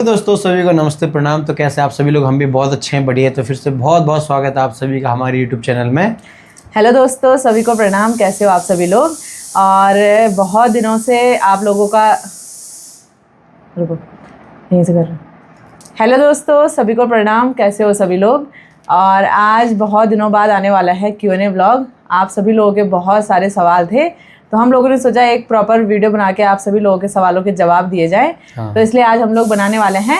दोस्तों सभी को नमस्ते प्रणाम। तो कैसे आप सभी लोग? हम भी बहुत अच्छे हैं, बढ़िया। तो फिर से बहुत बहुत स्वागत है आप सभी का हमारे यूट्यूब चैनल में। हेलो दोस्तों, सभी को प्रणाम। कैसे हो आप सभी लोग? और बहुत दिनों से आप लोगों का रुको यहीं से कर रहा हूं। हेलो दोस्तों, सभी को प्रणाम। कैसे हो सभी लोग? और आज बहुत दिनों बाद आने वाला है Q&A व्लॉग। आप सभी लोगों के बहुत सारे सवाल थे, तो हम लोगों ने सोचा एक प्रॉपर वीडियो बना के आप सभी लोगों के सवालों के जवाब दिए जाए। हाँ। तो इसलिए आज हम लोग बनाने वाले हैं,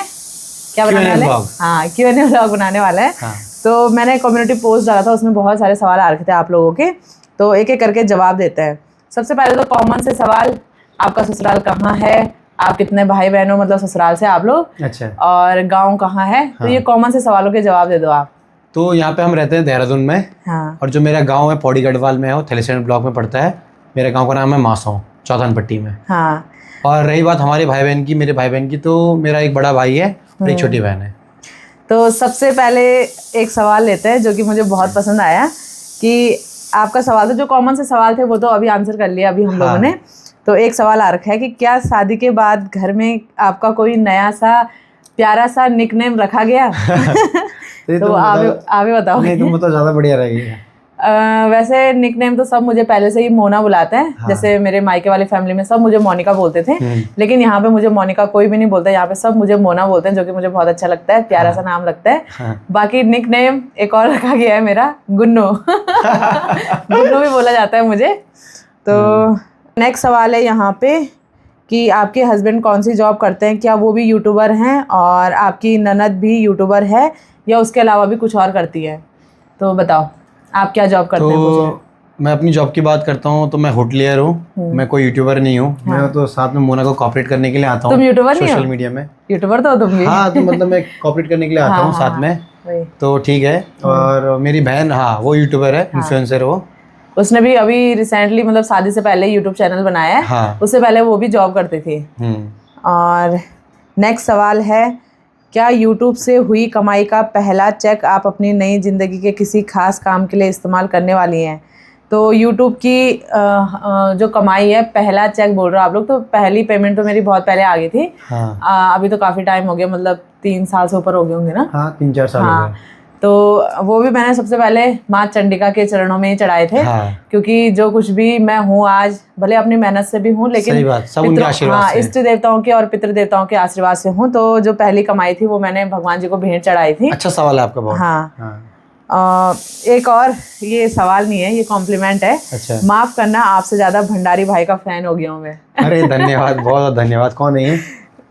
क्या बनाने वाले हैं? हाँ, Q&A व्लॉग बनाने वाला है। हाँ। तो मैंने कम्युनिटी पोस्ट डाला था, उसमें बहुत सारे सवाल आ रखे थे आप लोगों के, तो एक एक करके जवाब देते हैं। सबसे पहले तो कॉमन से सवाल, आपका ससुराल कहाँ है? आप कितने भाई बहन हो, मतलब ससुराल से आप लोग? अच्छा। और गांव कहाँ है? हाँ। तो ये कॉमन से सवालों के जवाब दे दो आप। तो यहाँ पे हम रहते हैं देहरादून में। हाँ। और जो मेरा गांव है पौड़ी गढ़वाल में है, वो थैलीसैंड ब्लॉक में पड़ता है। मेरे गांव का नाम है मासों, चौथान पट्टी में। हाँ। और रही बात हमारे भाई बहन की, मेरे भाई बहन की, तो मेरा एक बड़ा भाई है और एक छोटी बहन है। तो सबसे पहले एक सवाल लेते हैं जो कि मुझे बहुत पसंद आया, कि आपका सवाल तो जो कॉमन से सवाल थे वो तो अभी आंसर कर लिया अभी हम लोगों ने। तो एक सवाल आ रखा है कि क्या शादी के बाद घर में आपका कोई नया सा प्यारा सा निकनेम रखा गया? तो आप ही बताओ। नहीं, तुम तो ज़्यादा बढ़िया रहेगी। वैसे निकनेम तो सब मुझे पहले से ही मोना बुलाते हैं। हाँ। जैसे मेरे मायके वाली फैमिली में सब मुझे मोनिका बोलते थे, लेकिन यहाँ पे मुझे मोनिका कोई भी नहीं बोलता, यहाँ पे सब मुझे मोना बोलते हैं, जो कि मुझे बहुत अच्छा लगता है, प्यारा सा नाम लगता है। हाँ। बाकी निकनेम एक और रखा गया है मेरा, गुन्नू। गुन्नू भी बोला जाता है मुझे। तो नेक्स्ट सवाल है यहाँ पे कि आपके हस्बैंड कौन सी जॉब करते हैं? क्या वो भी यूट्यूबर हैं? और आपकी ननद भी यूट्यूबर है या उसके अलावा भी कुछ और करती है? तो बताओ आप क्या जॉब करते हैं? तो मैं अपनी जॉब की बात करता हूँ तो मैं होटलियर हूँ। मैं कोई यूट्यूबर नहीं हूँ। मैं तो साथ में मोना को कॉपरेट करने के लिए आता हूँ। तुम यूट्यूबर नहीं हो? सोशल मीडिया में यूट्यूबर तो हो तुम भी। हाँ, तो मतलब मैं कॉपरेट करने के लिए आता हूँ साथ में। तो ठीक है। और मेरी बहन, हाँ, वो यूट्यूबर है, इन्फ्लुएंसर हो। उसने भी अभी रिसेंटली, मतलब शादी से पहले यूट्यूब चैनल बनाया है। हाँ। उससे पहले वो भी जॉब करती थी। और नेक्स्ट सवाल है, क्या यूट्यूब से हुई कमाई का पहला चेक आप अपनी नई ज़िंदगी के किसी खास काम के लिए इस्तेमाल करने वाली हैं? तो यूट्यूब की जो कमाई है, पहला चेक बोल रहे हो आप लोग, तो पहली पेमेंट तो मेरी बहुत पहले आ गई थी। हाँ। अभी तो काफ़ी टाइम हो गया, मतलब 3 साल से ऊपर हो गए होंगे ना। हाँ, 3-4 साल हो गए। तो वो भी मैंने सबसे पहले माँ चंडिका के चरणों में ही चढ़ाए थे। क्योंकि जो कुछ भी मैं हूँ आज, भले अपनी मेहनत से भी हूँ, लेकिन सही बात, सब उनके आशीर्वाद से। इष्ट देवताओं के और पितृ देवताओं के आशीर्वाद से हूँ। तो जो पहली कमाई थी वो मैंने भगवान जी को भेंट चढ़ाई थी। अच्छा सवाल है आपका बहुत। हाँ। एक और, ये सवाल नहीं है, ये कॉम्प्लीमेंट है। अच्छा। माफ करना, आपसे ज्यादा भंडारी भाई का फैन हो गया हूँ मैं। अरे धन्यवाद, बहुत धन्यवाद। कौन है ये?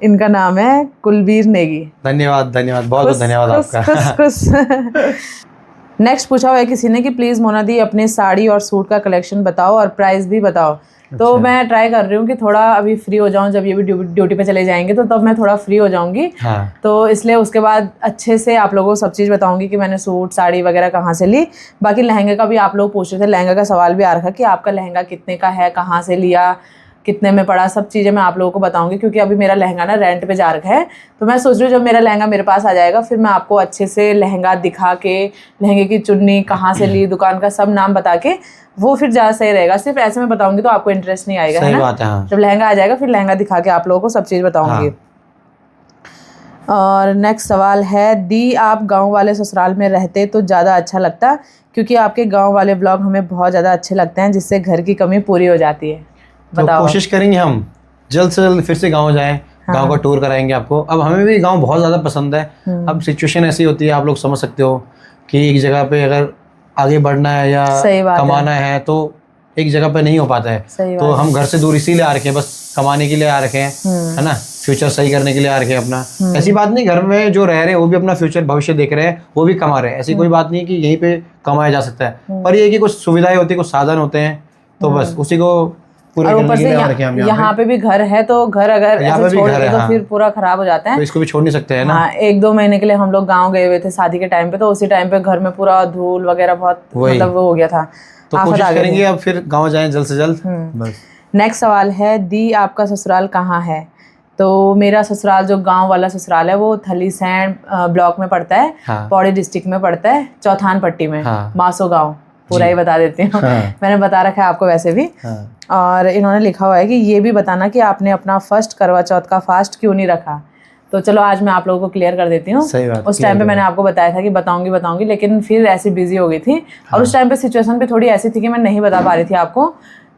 इनका नाम है कुलबीर नेगी। धन्यवाद धन्यवाद, बहुत धन्यवाद आपका। नेक्स्ट पूछा हुआ है किसी ने कि प्लीज़ मोना दी अपने साड़ी और सूट का कलेक्शन बताओ और प्राइस भी बताओ। तो मैं ट्राई कर रही हूँ कि थोड़ा अभी फ्री हो जाऊँ, जब ये भी ड्यूटी पे चले जाएंगे तो तब मैं थोड़ा फ्री हो जाऊँगी। तो इसलिए उसके बाद अच्छे से आप लोगों को सब चीज़ बताऊँगी कि मैंने सूट साड़ी वगैरह कहाँ से ली। बाकी लहंगे का भी आप लोग पूछ रहे थे, लहंगा का सवाल भी आ रखा कि आपका लहंगा कितने का है, कहाँ से लिया, कितने में पड़ा, सब चीज़ें मैं आप लोगों को बताऊंगी। क्योंकि अभी मेरा लहंगा ना रेंट पे जा रखा है, तो मैं सोच रही हूँ जब मेरा लहंगा मेरे पास आ जाएगा फिर मैं आपको अच्छे से लहंगा दिखा के, लहंगे की चुन्नी कहाँ से ली, दुकान का सब नाम बता के, वो फिर ज़्यादा सही रहेगा। सिर्फ ऐसे में बताऊंगी तो आपको इंटरेस्ट नहीं आएगा, है ना? जब लहंगा आ जाएगा फिर लहंगा दिखा के आप लोगों को सब चीज़ बताऊंगी। और नेक्स्ट सवाल है, दी आप गाँव वाले ससुराल में रहते तो ज़्यादा अच्छा लगता, क्योंकि आपके गाँव वाले ब्लॉग हमें बहुत ज़्यादा अच्छे लगते हैं, जिससे घर की कमी पूरी हो जाती है। तो कोशिश करेंगे हम जल्द से जल्द फिर से गांव जाएं। गांव का टूर कराएंगे आपको। अब हमें भी गांव बहुत ज़्यादा पसंद है। अब सिचुएशन ऐसी होती है, आप लोग समझ सकते हो कि एक जगह पे अगर आगे बढ़ना है या कमाना है तो एक जगह पे नहीं हो पाता है। तो हम घर से दूर इसीलिए आ रखे हैं, बस कमाने के लिए आ रखे हैं, है ना, फ्यूचर सही करने के लिए आ रखे हैं अपना। ऐसी बात नहीं, घर में जो रह रहे हैं वो भी अपना फ्यूचर भविष्य देख रहे हैं, वो भी कमा रहे हैं। ऐसी कोई बात नहीं कि यहीं पे कमाया जा सकता है, पर ये है कि कुछ सुविधाएं होती है, कुछ साधन होते हैं, तो बस उसी को पूरे करने के लिए आ रखे हैं हम यहाँ पे भी घर है, तो घर अगर ऐसे छोड़ दे तो फिर पूरा खराब हो जाता है। तो इसको भी छोड़ नहीं सकते हैं ना। हाँ, 1-2 महीने के लिए हम लोग गांव गए हुए थे शादी के टाइम पे, तो उसी टाइम पे घर में पूरा धूल वगैरह बहुत मतलब वो हो गया था। तो कोशिश करेंगे अब फिर गांव जाएं जल्द से जल्द। बस। नेक्स्ट सवाल है, दी आपका ससुराल कहाँ है? तो मेरा ससुराल, जो गांव वाला ससुराल है, वो थलीसैंड ब्लॉक में पड़ता है। पौड़ी डिस्ट्रिक्ट में पड़ता है, चौथान पट्टी में। मासो गाँव पूरा ही बता देती हूँ। मैंने बता रखा है आपको वैसे भी। और इन्होंने लिखा हुआ है कि ये भी बताना कि आपने अपना फर्स्ट करवा चौथ का फास्ट क्यों नहीं रखा। तो चलो आज मैं आप लोगों को क्लियर कर देती हूँ। सही बात, उस टाइम पे मैंने आपको बताया था कि बताऊंगी, लेकिन फिर ऐसी बिजी हो गई थी और उस टाइम पे सिचुएशन भी थोड़ी ऐसी थी कि मैं नहीं बता पा रही थी आपको।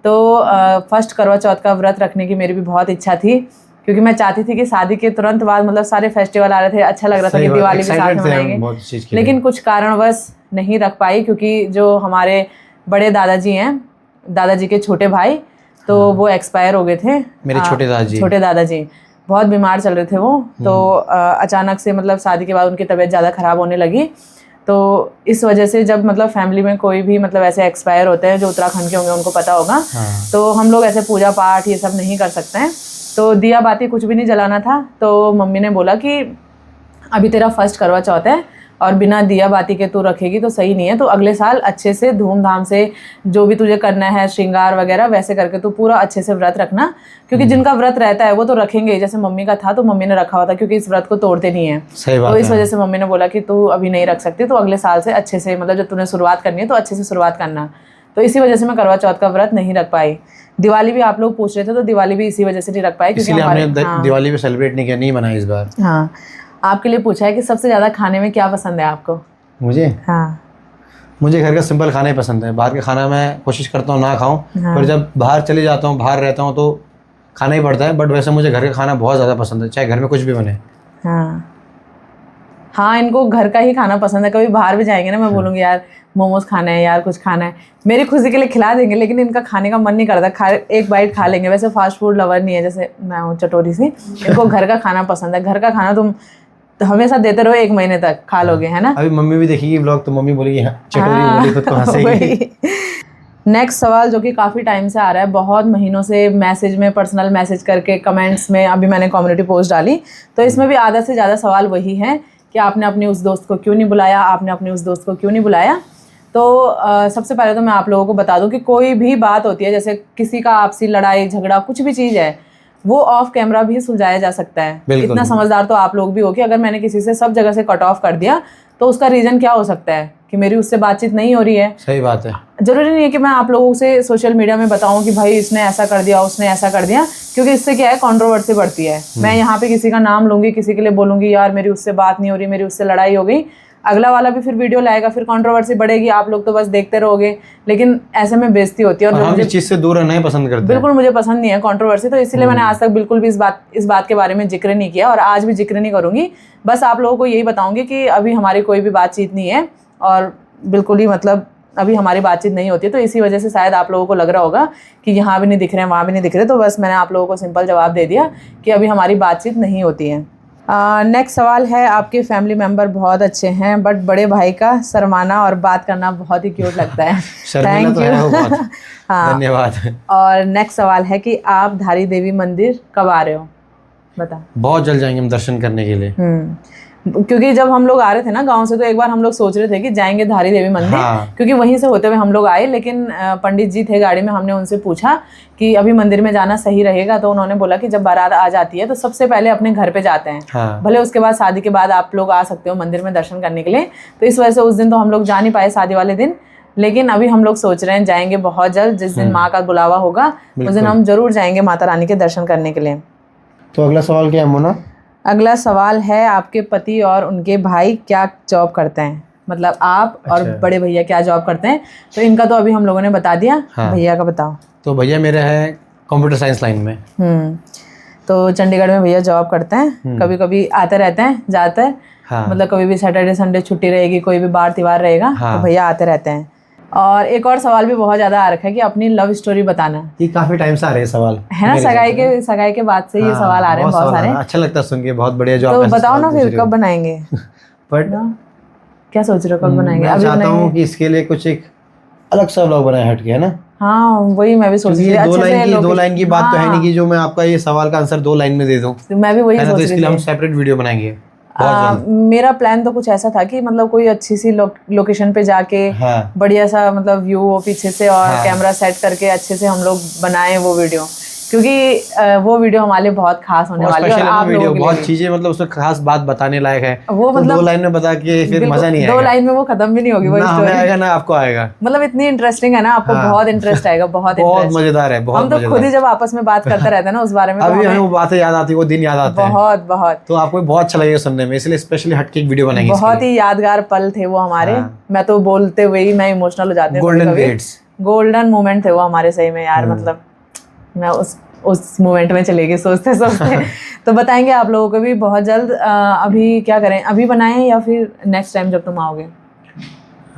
तो फर्स्ट करवा चौथ का व्रत रखने की मेरी भी बहुत इच्छा थी, क्योंकि मैं चाहती थी कि शादी के तुरंत बाद मतलब सारे फेस्टिवल आ रहे थे, अच्छा लग रहा था कि दिवाली भी साथ में मनाएंगे, लेकिन कुछ कारणवश नहीं रख पाई, क्योंकि जो हमारे बड़े दादाजी हैं, दादाजी के छोटे भाई, तो वो एक्सपायर हो गए थे। मेरे छोटे दादाजी बहुत बीमार चल रहे थे वो, तो अचानक से मतलब शादी के बाद उनकी तबीयत ज़्यादा ख़राब होने लगी। तो इस वजह से जब मतलब फैमिली में कोई भी मतलब ऐसे एक्सपायर होते हैं, जो उत्तराखंड के होंगे उनको पता होगा, तो हम लोग ऐसे पूजा पाठ ये सब नहीं कर सकते हैं। तो दिया बाती कुछ भी नहीं जलाना था। तो मम्मी ने बोला कि अभी तेरा फर्स्ट करवा चौथ है और बिना दिया बाती के तू रखेगी तो सही नहीं है, तो अगले साल अच्छे से धूमधाम से जो भी तुझे करना है, श्रृंगार वगैरह वैसे करके तू पूरा अच्छे से व्रत रखना, क्योंकि जिनका व्रत रहता है वो तो रखेंगे। जैसे मम्मी का था तो मम्मी ने रखा हुआ था, क्योंकि इस व्रत को तोड़ते नहीं है। तो इस वजह से मम्मी ने बोला कि तू अभी नहीं रख सकती, तो अगले साल से अच्छे से मतलब जब तूने शुरुआत करनी है तो अच्छे से शुरुआत करना। तो इसी वजह से मैं करवा चौथ का व्रत नहीं रख पाई। दिवाली भी आप लोग पूछ रहे थे, तो दिवाली भी इसी वजह से नहीं रख पाई, क्योंकि हमने दिवाली भी सेलिब्रेट नहीं किया, नहीं मनाई इस बार। हाँ, आपके लिए पूछा है कि सबसे ज़्यादा खाने में क्या पसंद है आपको? मुझे? हाँ, मुझे घर का सिंपल खाना ही पसंद है। बाहर का खाना मैं कोशिश करता हूँ ना खाऊं, पर जब बाहर चले जाता हूँ, बाहर रहता हूँ तो खाना ही पड़ता है। बट वैसे मुझे घर का खाना बहुत ज़्यादा पसंद है, चाहे घर में कुछ भी बने। हाँ, इनको घर का ही खाना पसंद है। कभी बाहर भी जाएंगे ना, मैं बोलूँगी यार मोमोज खाना है, यार कुछ खाना है, मेरी खुशी के लिए खिला देंगे, लेकिन इनका खाने का मन नहीं करता। एक बाइट खा लेंगे। वैसे फास्ट फूड लवर नहीं है जैसे मैं हूँ चटोरी सी, इनको घर का खाना पसंद है। घर का खाना तुम हमेशा देते रहो, 1 महीने तक खा लोगे, है ना। अभी मम्मी भी देखेगी ब्लॉग तो मम्मी बोलेगी चटोरी बोली, खुद को हंसेगी। नेक्स्ट सवाल जो कि काफ़ी टाइम से आ रहा है, बहुत महीनों से मैसेज में, पर्सनल मैसेज करके, कमेंट्स में, अभी मैंने कम्युनिटी पोस्ट डाली तो इसमें भी आधा से ज़्यादा सवाल वही है कि आपने अपने उस दोस्त को क्यों नहीं बुलाया, आपने अपने उस दोस्त को क्यों नहीं बुलाया। तो सबसे पहले तो मैं आप लोगों को बता दूं कि कोई भी बात होती है, जैसे किसी का आपसी लड़ाई झगड़ा कुछ भी चीज़ है, वो ऑफ कैमरा भी सुलझाया जा सकता है। इतना समझदार तो आप लोग भी हो कि अगर मैंने किसी से सब जगह से कट ऑफ कर दिया तो उसका रीज़न क्या हो सकता है कि मेरी उससे बातचीत नहीं हो रही है। सही बात है। जरूरी नहीं है कि मैं आप लोगों से सोशल मीडिया में बताऊं कि भाई इसने ऐसा कर दिया, उसने ऐसा कर दिया, क्योंकि इससे क्या है, कंट्रोवर्सी बढ़ती है। मैं यहाँ पे किसी का नाम लूंगी, किसी के लिए बोलूंगी यार मेरी उससे बात नहीं हो रही, मेरी उससे लड़ाई हो गई, अगला वाला भी फिर वीडियो लाएगा, फिर कंट्रोवर्सी बढ़ेगी, आप लोग तो बस देखते रहोगे, लेकिन ऐसे में बेइज्जती होती है। और हम इस चीज़ से दूर रहना ही पसंद करते हैं। बिल्कुल मुझे पसंद नहीं है कंट्रोवर्सी, तो इसीलिए मैंने आज तक बिल्कुल भी इस बात के बारे में जिक्र नहीं किया और आज भी जिक्र नहीं करूंगी। बस आप लोगों को यही बताऊंगी कि अभी हमारी कोई भी बातचीत नहीं है और बिल्कुल ही मतलब अभी हमारी बातचीत नहीं होती है। तो इसी वजह से शायद आप लोगों को लग रहा होगा कि यहाँ भी नहीं दिख रहे हैं, वहाँ भी नहीं दिख रहे, तो बस मैंने आप लोगों को सिंपल जवाब दे दिया कि अभी हमारी बातचीत नहीं होती है। नेक्स्ट सवाल है, आपके फैमिली मेंबर बहुत अच्छे हैं बट बड़े भाई का शर्माना और बात करना बहुत ही क्यूट लगता है। Thank you. हाँ, धन्यवाद। और नेक्स्ट सवाल है कि आप धारी देवी मंदिर कब आ रहे हो, बता। बहुत जल्द जाएंगे हम दर्शन करने के लिए। क्योंकि जब हम लोग आ रहे थे ना गांव से, तो एक बार हम लोग सोच रहे थे कि जाएंगे धारी देवी मंदिर। हाँ। क्योंकि वहीं से होते हुए हम लोग आए, लेकिन पंडित जी थे गाड़ी में, हमने उनसे पूछा कि अभी मंदिर में जाना सही रहेगा, तो उन्होंने बोला कि जब बारात आ जाती है तो सबसे पहले अपने घर पे जाते हैं। हाँ। भले उसके बाद शादी के बाद आप लोग आ सकते हो मंदिर में दर्शन करने के लिए। तो इस वजह से उस दिन तो हम लोग जा नहीं पाए, शादी वाले दिन, लेकिन अभी हम लोग सोच रहे हैं जाएंगे बहुत जल्द। जिस दिन माँ का बुलावा होगा उस दिन हम जरूर जाएंगे माता रानी के दर्शन करने के लिए। तो अगला सवाल क्या है मोना? अगला सवाल है, आपके पति और उनके भाई क्या जॉब करते हैं, मतलब आप और बड़े भैया क्या जॉब करते हैं? तो इनका तो अभी हम लोगों ने बता दिया। हाँ। भैया का बताओ। तो भैया मेरे है कंप्यूटर साइंस लाइन में। तो चंडीगढ़ में भैया जॉब करते हैं, कभी कभी आते रहते हैं, जाते हैं। हाँ। मतलब कभी भी सैटरडे संडे छुट्टी रहेगी, कोई भी बार त्योहार रहेगा। हाँ। तो भैया आते रहते हैं। और एक और सवाल भी बहुत ज्यादा आ रखा है कि अपनी लव स्टोरी बताना। ये काफी टाइम से आ रहे हैं सवाल, है ना, सगाई के बाद से ये सवाल आ रहे हैं बहुत सारे। अच्छा लगता है सुन के, बहुत बढ़िया जॉब। तो बताओ ना फिर कब बनाएंगे? बट क्या सोच रहे हो कब बनाएंगे? मैं चाहता हूँ कि इसके लिए कुछ एक अलग सा व्लॉग बनाए हट के, है ना। हाँ, वही मैं भी सोच रही थी। दो लाइन की बात तो है नहीं कि जो मैं आपका ये सवाल का आंसर 2 लाइन में दे दूं। मैं भी वही सोच रही थी। तो इसके लिए हम सेपरेट वीडियो बनाएंगे। मेरा प्लान तो कुछ ऐसा था कि मतलब कोई अच्छी सी लोकेशन पे जाके बढ़िया सा मतलब व्यू हो पीछे से और कैमरा सेट करके अच्छे से हम लोग बनाएं वो वीडियो, क्योंकि वो वीडियो हमारे लिए बहुत खास होने वाली है और आप लोगों के लिए बहुत चीजें मतलब उसमें खास बात बताने लायक है। वो तो मतलब 2 लाइन में बता के फिर मजा नहीं आएगा। 2 लाइन में वो खत्म भी नहीं होगी वो ना हमें स्टोरी, आएगा ना आपको आएगा। मतलब इतनी इंटरेस्टिंग है ना, आपको बहुत इंटरेस्ट आएगा, बहुत मजेदार है, बहुत हम तो खुद ही जब आपस में बात करते रहते हैं ना उस बारे में, अभी हमें वो बातें याद आती है, वो दिन याद आते हैं बहुत बहुत। तो आपको बहुत अच्छा लगेगा सुनने में, इसलिए स्पेशली हटके एक वीडियो बनाएंगे। बहुत ही यादगार पल थे वो हमारे। मैं तो बोलते हुए ही मैं इमोशनल हो जाती हूँ। गोल्डन डेट्स, गोल्डन मोमेंट थे वो हमारे सही में यार। मतलब मैं उस मोमेंट में चले गई सोचते सोचते। तो बताएंगे आप लोगों को भी बहुत जल्द। अभी क्या करें, अभी बनाएं या फिर नेक्स्ट टाइम जब तुम आओगे?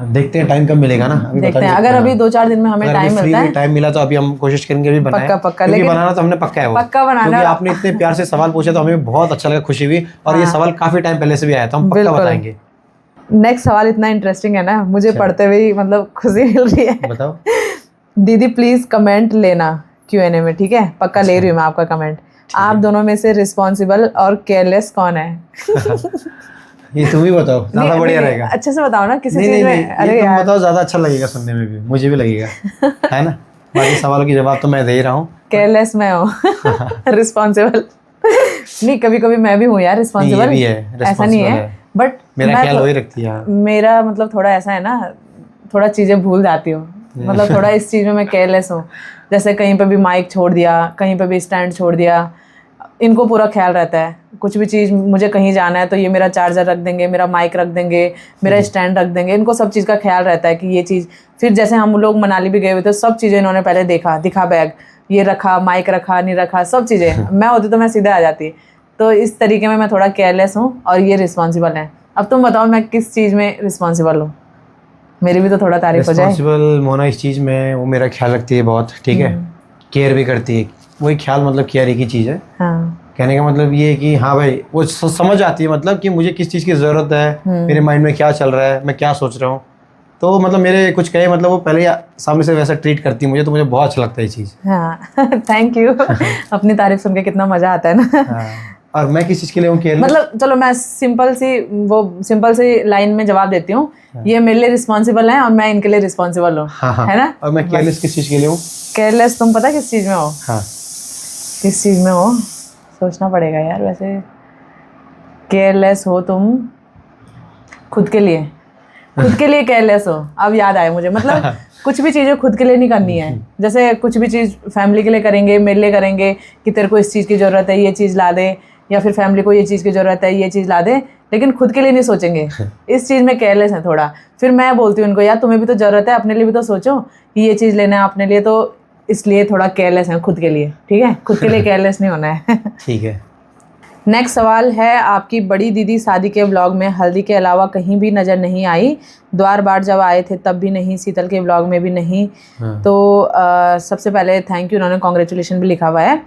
देखते हैं टाइम कब मिलेगा ना, अभी देखते हैं। अगर अभी 2-4 दिन में हमें टाइम मिलता है, टाइम मिला तो अभी हम कोशिश करेंगे अभी बनाएं। पक्का लेकिन बनाना तो हमने पक्का है वो, पक्का बनाना। क्योंकि आपने इतने प्यार से सवाल पूछे तो हमें बहुत अच्छा लगा, खुशी हुई। और ये सवाल काफी टाइम पहले से भी आया था, हम पक्का बताएंगे। नेक्स्ट सवाल इतना इंटरेस्टिंग है ना, मुझे पढ़ते हुए मतलब खुशी मिल रही है। बताओ। दीदी प्लीज कमेंट लेना Q&A में, ठीक है? पक्का ले रही हूँ मैं आपका कमेंट। आप दोनों में से रिस्पॉन्सिबल और केयरलेस कौन है? ये तुम ही बताओ, ज्यादा बढ़िया रहेगा। अच्छे से बताओ ना किसी चीज में। अरे तुम बताओ, ज्यादा अच्छा लगेगा सुनने में भी, मुझे भी लगेगा, है ना? बाकी सवालों की जवाब तो मैं दे ही रहा हूँ। केयरलेस मैं हूँ। रिस्पॉन्सिबल नहीं, कभी कभी मैं भी हूँ यार रिस्पॉन्सिबल, भी है, ऐसा नहीं है। बट मेरा ख्याल वही रखती है। मेरा मतलब थोड़ा ऐसा है ना, थोड़ा चीजें भूल जाती हूँ, मतलब थोड़ा इस चीज में मैं केयरलेस हूँ। जैसे कहीं पे भी माइक छोड़ दिया, कहीं पे भी स्टैंड छोड़ दिया, इनको पूरा ख्याल रहता है। कुछ भी चीज़ मुझे कहीं जाना है तो ये मेरा चार्जर रख देंगे, मेरा माइक रख देंगे, मेरा स्टैंड रख देंगे। इनको सब चीज़ का ख्याल रहता है कि ये चीज़। फिर जैसे हम लोग मनाली भी गए हुए थे, सब चीज़ें इन्होंने पहले दिखा बैग, ये रखा, माइक रखा, नहीं रखा, सब चीज़ें। मैं होती तो मैं सीधे आ जाती। तो इस तरीके में मैं थोड़ा केयरलेस हूँ और ये रिस्पॉन्सिबल है। अब तुम बताओ मैं किस चीज़ में रिस्पॉन्सिबल हूँ? मेरी भी तो थोड़ा तारीफ हो जाए। रिस्पॉन्सिबल मोना इस चीज़ में वो मेरा ख्याल रखती है बहुत, ठीक है? केयर भी करती है, वही ख्याल मतलब केयर ही की चीज़ है। कहने का मतलब ये है कि हाँ भाई वो समझ आती है, मतलब कि मुझे किस चीज़ की ज़रूरत है, मेरे माइंड में क्या चल रहा है, मैं क्या सोच रहा हूँ। तो मतलब मेरे कुछ कहे मतलब वो पहले सामने से वैसा ट्रीट करती है मुझे, तो मुझे बहुत अच्छा लगता है ये चीज़। हाँ थैंक यू। अपनी तारीफ सुन के कितना मज़ा आता है ना। और मैं किस चीज़ के लिए हूँ केयरलेस? मतलब चलो मैं सिंपल सी लाइन में जवाब देती हूँ। ये मेरे लिए रिस्पॉन्सिबल है और मैं इनके लिए रिस्पॉन्सिबल हूँ, है ना? और मैं केयरलेस किस चीज़ के लिए हूँ? केयरलेस तुम पता किस चीज़ में हो? हाँ, किस चीज़ में हो सोचना पड़ेगा यार। वैसे केयरलेस हो तुम खुद के लिए केयरलेस हो। अब याद आया मुझे, मतलब कुछ भी चीज़ें खुद के लिए नहीं करनी है। जैसे कुछ भी चीज़ फैमिली के लिए करेंगे, मेरे लिए करेंगे कि तेरे को इस चीज़ की ज़रूरत है, ये चीज़ ला दे, या फिर फैमिली को ये चीज़ की ज़रूरत है, ये चीज़ ला दे, लेकिन खुद के लिए नहीं सोचेंगे। इस चीज़ में केयरलेस है थोड़ा। फिर मैं बोलती हूँ उनको, यार तुम्हें भी तो ज़रूरत है, अपने लिए भी तो सोचो कि ये चीज़ लेना है अपने लिए, तो इसलिए थोड़ा केयरलेस है खुद के लिए, ठीक है? खुद के लिए केयरलेस नहीं होना है। ठीक है। नेक्स्ट सवाल है, आपकी बड़ी दीदी शादी के व्लॉग में हल्दी के अलावा कहीं भी नज़र नहीं आई। द्वार बार जब आए थे तब भी नहीं, शीतल के व्लॉग में भी नहीं। तो सबसे पहले थैंक यू, उन्होंने कॉन्ग्रेचुलेशन भी लिखा हुआ है।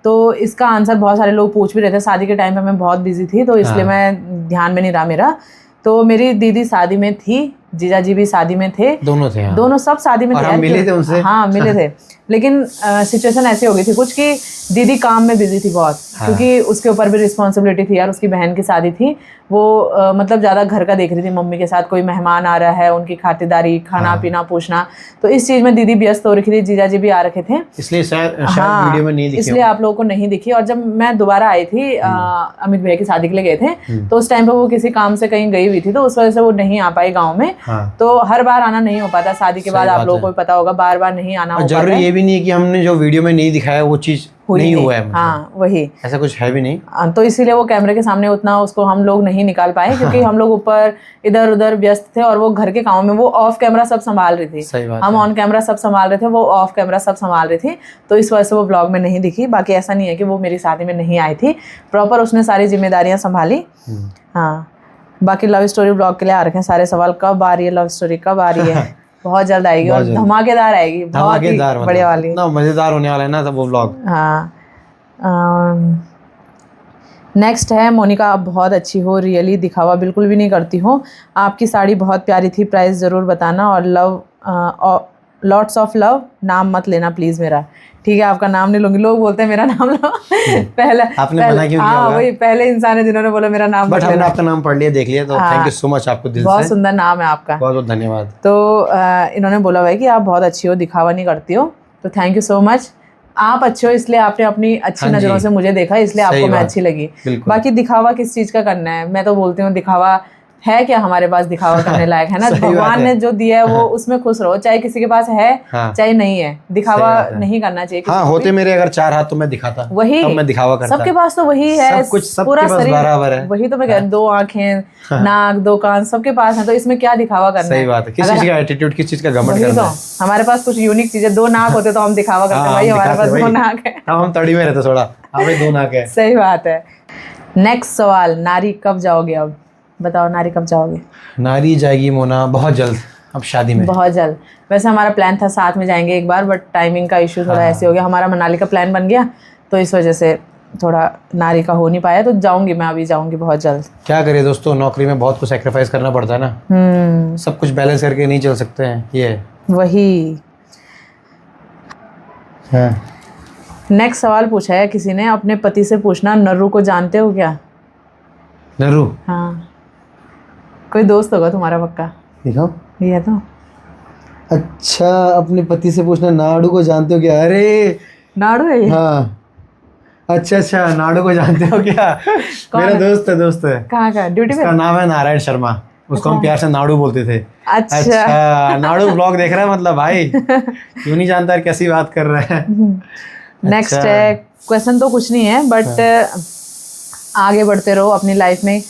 तो इसका आंसर बहुत सारे लोग पूछ भी रहे थे। शादी के टाइम पे मैं बहुत बिजी थी तो इसलिए मैं ध्यान में नहीं रहा मेरा। तो मेरी दीदी शादी में थी, जीजा जी भी शादी में थे, दोनों थे। हाँ। दोनों सब शादी में थे। हम मिले थे उनसे। हाँ मिले थे। लेकिन सिचुएशन ऐसी हो गई थी कुछ कि दीदी काम में बिजी थी बहुत। क्योंकि उसके ऊपर भी रिस्पॉन्सिबिलिटी थी यार, उसकी बहन की शादी थी। वो मतलब ज़्यादा घर का देख रही थी मम्मी के साथ, कोई मेहमान आ रहा है उनकी खातिरदारी, खाना पीना पूछना। तो इस चीज़ में दीदी व्यस्त हो रखी थी, जीजा जी भी आ रखे थे, इसलिए शायद वीडियो में नहीं दिखी, इसलिए आप लोगों को नहीं दिखी। और जब मैं दोबारा आई थी, अमित भैया की शादी के लिए गए थे, तो उस टाइम पे वो किसी काम से कहीं गई हुई थी, तो उस वजह से वो नहीं आ पाई गाँव में। तो हर बार आना नहीं हो पाता शादी के बाद, आप लोगों को भी पता होगा, बार बार नहीं आना हो पाता। जरूरी ये भी नहीं है कि हमने जो वीडियो में नहीं दिखाया वो चीज़ नहीं हुआ है। हाँ वही, ऐसा कुछ है भी नहीं। तो इसीलिए वो कैमरे के सामने उतना उसको हम लोग नहीं निकाल पाए, क्योंकि हम लोग ऊपर इधर उधर व्यस्त थे और वो घर के काम में वो ऑफ कैमरा सब संभाल रही थी। सही बात हम ऑन कैमरा सब संभाल रहे थे, वो ऑफ कैमरा सब संभाल रही थी। तो इस वजह से वो ब्लॉग में नहीं दिखी। बाकी ऐसा नहीं है कि वो मेरी शादी में नहीं आई थी, प्रॉपर उसने सारी जिम्मेदारियां संभाली। हाँ, बाकी लव स्टोरी ब्लॉग के लिए आ रखे हैं सारे सवाल। कब आ रही है लव स्टोरी, कब आ रही है? बहुत जल्द आएगी और धमाकेदार आएगी, बहुत ही बढ़िया वाली, इतना मजेदार होने वाला है ना वो व्लॉग। हाँ। नेक्स्ट है, मोनिका आप बहुत अच्छी हो, रियली दिखावा बिल्कुल भी नहीं करती हो। आपकी साड़ी बहुत प्यारी थी, प्राइस ज़रूर बताना, और लव लॉट्स ऑफ लव, नाम मत लेना प्लीज़ मेरा। ठीक है, आपका नाम नहीं लूंगी, लोग बोलते हैं मेरा नाम लो। पहले आपने मना क्यों किया? हाँ वही पहले इंसान है जिन्होंने बोला मेरा नाम, बट हमने आपका नाम पढ़ लिया, देख लिया, तो थैंक यू सो मच आपको दिल से। बहुत सुंदर नाम है आपका, बहुत बहुत धन्यवाद। तो इन्होंने बोला हुआ है कि आप बहुत अच्छी हो, दिखावा नहीं करती हो, तो थैंक यू सो मच। आप अच्छे हो इसलिए आपने अपनी अच्छी नजरों से मुझे देखा, इसलिए आपको मैं अच्छी लगी। बाकी दिखावा किस चीज का करना है, मैं तो बोलती हूँ दिखावा है क्या हमारे पास दिखावा करने लायक, है ना। भगवान ने जो दिया है वो उसमें खुश रहो, चाहे किसी के पास है चाहे नहीं है, दिखावा नहीं करना चाहिए। हाँ, होते मेरे अगर 4 हाथ तो मैं दिखाता, वही तब मैं दिखावा करता। सबके पास तो वही है, सब कुछ पूरा सबके पास बराबर है। वही तो मैं कह रही हूं, 2 आंखें, नाक, 2 कान सबके पास है, तो इसमें क्या दिखावा करना है। सही बात है, किस चीज का एटीट्यूड, किस चीज का घमंड करना है। हमारे पास कुछ यूनिक चीजें, 2 नाक होते तो हम दिखावा करते, भाई हमारे पास 2 नाक है, हम तड़ी में रहते थोड़ा, हमें 2 नाक है। सही बात है। नेक्स्ट सवाल, नारी कब जाओगे? अब बताओ, नारी कब जाओगे? नारी जाएगी मोना बहुत जल्द, अब शादी में बहुत जल्द। वैसे हमारा प्लान था साथ में जाएंगे एक बार, बट टाइमिंग का इशू थोड़ा ऐसे हो गया, हमारा मनाली का प्लान बन गया, तो इस वजह से थोड़ा नारी का हो नहीं पाया। तो जाऊंगी मैं, अभी जाऊंगी बहुत जल्द। क्या करें दोस्तों, नौकरी में बहुत कुछ सेक्रीफाइस करना पड़ता है ना, सब कुछ बैलेंस करके नहीं चल सकते हैं, ये वही। नेक्स्ट सवाल पूछा है किसी ने, अपने पति से पूछना नर्रू को जानते हो क्या? नर्रू? हाँ, कोई दोस्त होगा तुम्हारा पक्का। दिखाओ, ये तो अच्छा, अपने पति से पूछना नाडू को जानते हो क्या? अरे नाडू है ये? हाँ, अच्छा, नाडू को जानते हो क्या? मेरा दोस्त है। कहाँ का? ड्यूटी पे? उसका नाम है नारायण शर्मा, उसको हम प्यार से नाडू बोलते थे। अच्छा, नाडू ब्लॉग देख रहा है मतलब भाई, क्यों नहीं जानता, कैसी बात कर रहा है। नेक्स्ट क्वेश्चन तो कुछ नहीं है, बट आगे बढ़ते रहो अपनी लाइफ में,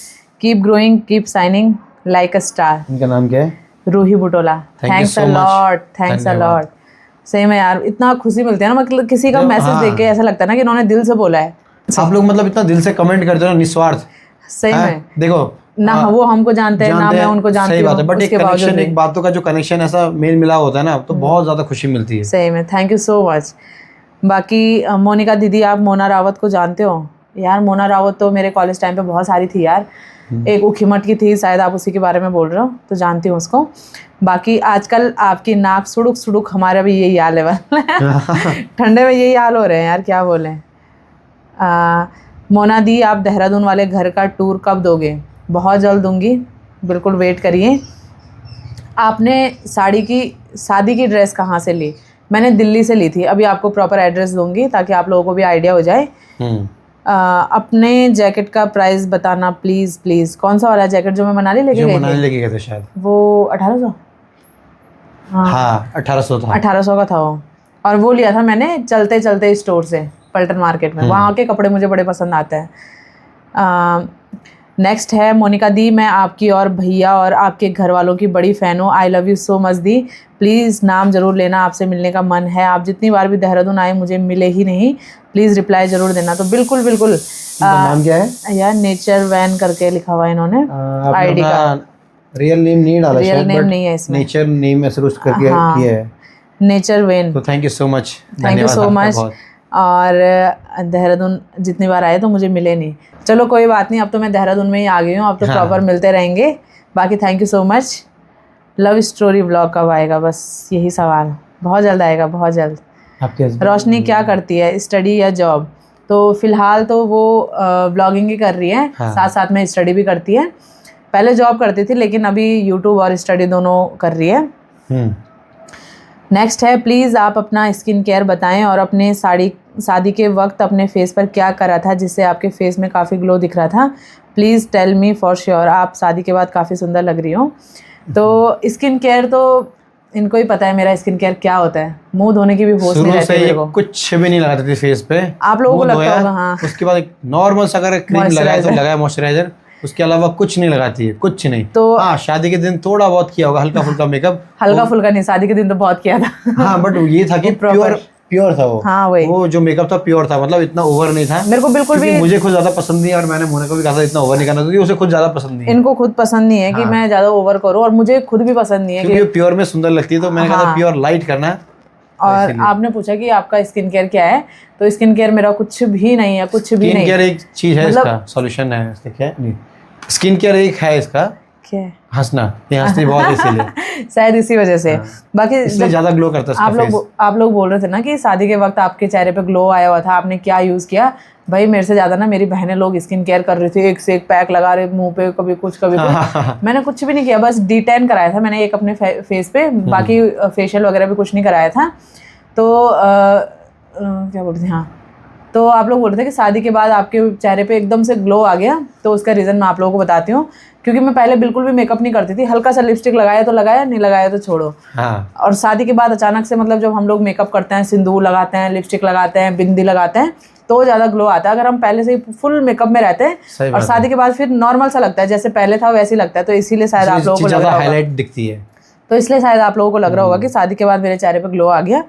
keep growing, keep shining like a star. इनका नाम क्या है? Roohi Butola. Thanks a lot, thanks a lot. सही में यार, इतना खुशी मिलती है ना, मतलब किसी का मैसेज देख के ऐसा लगता है ना कि इन्होंने दिल से बोला है। आप लोग मतलब इतना दिल से कमेंट करते हो ना, निस्वार्थ। सही में देखो ना, वो हमको जानते हैं ना मैं उनको जानती हूँ। सही बात है, बट एक कनेक्शन, एक बातों का जो कनेक्शन ऐसा मेल मिला होता है ना, तो बहुत ज्यादा खुशी मिलती है। सही में, थैंक यू सो मच। बाकी मोनिका दीदी, आप मोना रावत को जानते हो? यार मोना रावत तो मेरे कॉलेज टाइम पे बहुत सारी थी यार, एक उखीमठ की थी शायद, आप उसी के बारे में बोल रहे हो, तो जानती हूँ उसको। बाकी आजकल आपकी नाक सुड़ुक सुड़ुक, हमारा भी यही हाल है ठंडे में यही हाल हो रहे हैं यार, क्या बोले। मोना दी, आप देहरादून वाले घर का टूर कब दोगे? बहुत जल्द दूंगी, बिल्कुल वेट करिए। आपने शादी की ड्रेस कहाँ से ली? मैंने दिल्ली से ली थी, अभी आपको प्रॉपर एड्रेस दूंगी ताकि आप लोगों को भी आइडिया हो जाए। अपने जैकेट का प्राइस बताना प्लीज़ प्लीज़। कौन सा वाला जैकेट जो मैं मनाली लेके गए थे शायद? वो 1800। हाँ 1800 था। 1800 का था वो, और वो लिया था मैंने चलते चलते स्टोर से, पल्टन मार्केट में। वहाँ के कपड़े मुझे बड़े पसंद आते हैं। नेक्स्ट है मोनिका दी, मैं आपकी और भैया और आपके घर वालों की बड़ी फ़ैन हूँ। I love you so much the, please नाम ज़रूर लेना, आपसे मिलने का मन है। आप जितनी बार भी देहरादून आए मुझे मिले ही नहीं, प्लीज़ रिप्लाई ज़रूर देना। तो बिल्कुल बिल्कुल। नाम क्या है यार? नेचर वैन करके लिखा हुआ है इन्होंने आईडी का। रियल नेम नहीं डाला, रियल नेम नहीं है इसमें, नेचर नेम ऐसे कुछ करके किया है, नेचर वैन। तो thank you so much, thank you so much. और देहरादून जितनी बार आए तो मुझे मिले नहीं, चलो कोई बात नहीं, अब तो मैं देहरादून में ही आ गई हूँ, अब तो प्रॉपर मिलते रहेंगे। बाकी thank you so much. Love story vlog कब आएगा? बस यही सवाल, बहुत जल्द आएगा, बहुत जल्द। रोशनी क्या करती है, स्टडी या जॉब? तो फिलहाल तो वो व्लॉगिंग ही कर रही है, साथ साथ में स्टडी भी करती है। पहले जॉब करती थी लेकिन अभी यूट्यूब और स्टडी दोनों कर रही है। नेक्स्ट है, प्लीज़ आप अपना स्किन केयर बताएं और अपने शादी के वक्त अपने फेस पर क्या करा था जिससे आपके फेस में काफ़ी ग्लो दिख रहा था। Please tell me for sure. आप शादी के बाद काफ़ी सुंदर लग रही हो। तो स्किन केयर तो इनको ही पता है मेरा स्किन केयर क्या होता है, मुंह धोने की भी होश नहीं रहती मेरे को। कुछ भी नहीं लगाती थी फेस पे, आप लोगों को लगता होगा। हाँ, उसके बाद नॉर्मल सा अगर क्रीम लगाया तो लगाया मॉइस्चराइजर, उसके अलावा कुछ नहीं लगाती है, कुछ नहीं। तो हाँ, शादी के दिन थोड़ा बहुत किया होगा, हल्का फुल्का मेकअप। हल्का फुल्का नहीं, शादी के दिन तो बहुत किया था। हाँ, बट ये था कि प्योर था वो। हाँ, वो जो मेकअप था प्योर था, मतलब इतना ओवर नहीं था मेरे को बिल्कुल भी। मुझे खुद ज्यादा पसंद नहीं है और मैंने मोना को भी कहा था इतना ओवर नहीं करना, क्योंकि उसे खुद ज्यादा पसंद नहीं है। इनको खुद पसंद नहीं है कि मैं ज्यादा ओवर करूँ, और मुझे खुद भी पसंद नहीं है क्योंकि प्योर में सुंदर लगती है, तो मैंने कहा प्योर लाइट करना है। और आपने पूछा कि आपका स्किन केयर क्या है, तो स्किन केयर मेरा कुछ भी नहीं है, कुछ भी नहीं। स्किन केयर एक चीज है, इसका सॉल्यूशन है, इसका क्या है, स्किन केयर एक है इसका, क्या है? हंसना, ये हंसती बहुत इसीलिए शायद इसी वजह से। बाकी इसलिए ज्यादा ग्लो करता है आप लोग बोल रहे थे ना कि शादी के वक्त आपके चेहरे पे ग्लो आया हुआ था, आपने क्या यूज किया? भाई मेरे से ज्यादा ना मेरी बहनें लोग स्किन केयर कर रही थी, एक से एक पैक लगा रहे मुंह पे, कभी कुछ कभी कुछ। मैंने कुछ भी नहीं किया, बस D10 कराया था मैंने एक अपने फेस पे, बाकी फेशियल वगैरह भी कुछ नहीं कराया था। तो क्या बोलते थे, हाँ, तो आप लोग बोल रहे थे कि शादी के बाद आपके चेहरे पे एकदम से ग्लो आ गया, तो उसका रीज़न मैं आप लोगों को बताती हूँ। क्योंकि मैं पहले बिल्कुल भी मेकअप नहीं करती थी, हल्का सा लिपस्टिक लगाया तो लगाया, नहीं लगाया तो छोड़ो। हाँ, और शादी के बाद अचानक से मतलब जब हम लोग मेकअप करते हैं, सिंदूर लगाते हैं, लिपस्टिक लगाते हैं, बिंदी लगाते हैं, तो ज़्यादा ग्लो आता है। अगर हम पहले से ही फुल मेकअप में रहते सही हैं बात और शादी के बाद फिर नॉर्मल सा लगता है, जैसे पहले था वैसे ही लगता है, तो इसीलिए शायद आप लोगों को लग ज़्यादा रहा होगा। हाईलाइट दिखती है। तो इसलिए शायद आप लोगों को लग रहा होगा कि शादी के बाद मेरे चेहरे पे ग्लो आ गया।